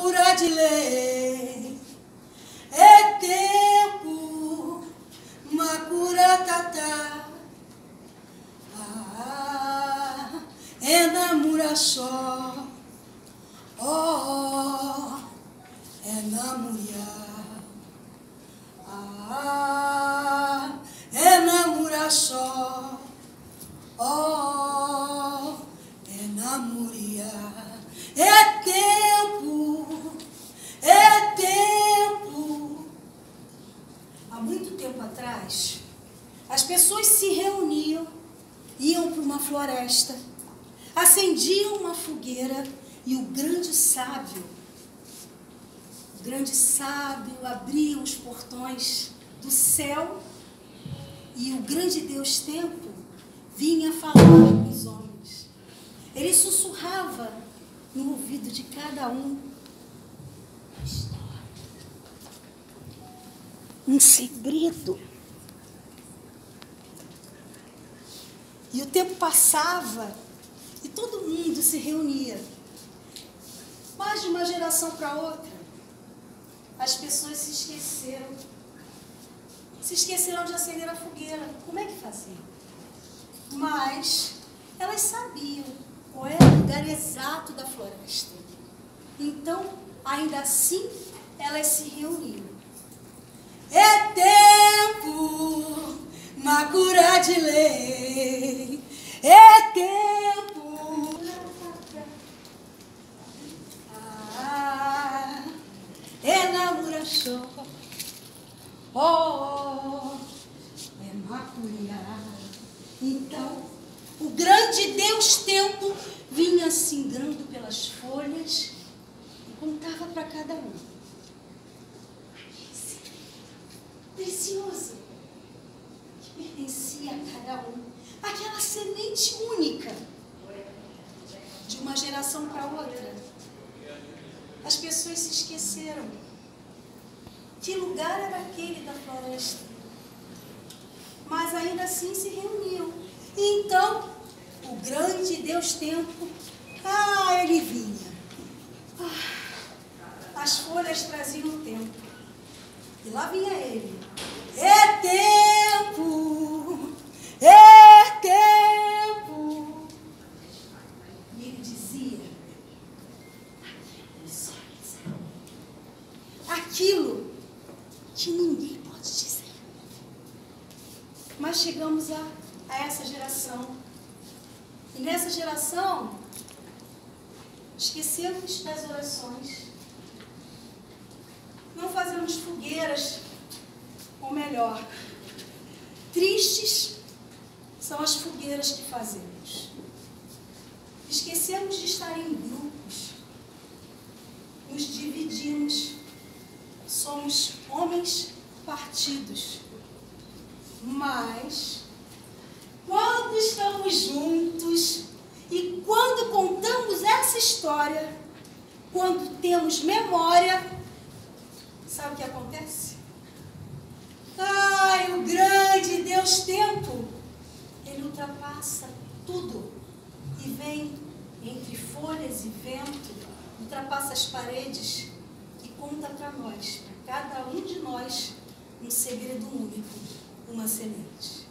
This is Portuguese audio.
cura de lei. É tempo, uma cura tatá. É namura só. Oh, é namuria. É namura só. Oh, é namuria. É tempo, é tempo. Há muito tempo atrás, as pessoas se reuniam, iam para uma floresta, acendiam uma fogueira e o grande sábio abria os portões do céu e o grande Deus Tempo vinha falar com os homens. Ele sussurrava no ouvido de cada um uma história, um segredo. E o tempo passava e todo mundo se reunia. Mas de uma geração para outra, as pessoas se esqueceram. Se esqueceram de acender a fogueira. Como é que faziam? Mas elas sabiam qual era o lugar exato da floresta. Então, ainda assim, elas se reuniam. É tempo, uma cura de lei. É tempo. É namura só. Oh, é macuria. Então, o grande Deus Tempo vinha singrando pelas folhas e contava para cada um. Precioso, que pertencia a cada um. Aquela semente única, de uma geração para outra. As pessoas se esqueceram. Que lugar era aquele da floresta? Mas ainda assim se reuniam. E então, o grande Deus Tempo, ele vinha. As folhas traziam o tempo. E lá vinha ele. É tempo! É tempo! E ele dizia aquilo que ninguém pode dizer. Mas chegamos a essa geração. E nessa geração, esquecemos das orações. Não fazemos fogueiras, ou melhor, tristes são as fogueiras que fazemos. Esquecemos de estar em grupos. Nos dividimos. Somos homens partidos. Mas, quando estamos juntos e quando contamos essa história, quando temos memória, sabe o que acontece? O grande Deus Tempo, ele ultrapassa tudo e vem entre folhas e vento, ultrapassa as paredes e conta para nós, para cada um de nós, um segredo único, uma semente.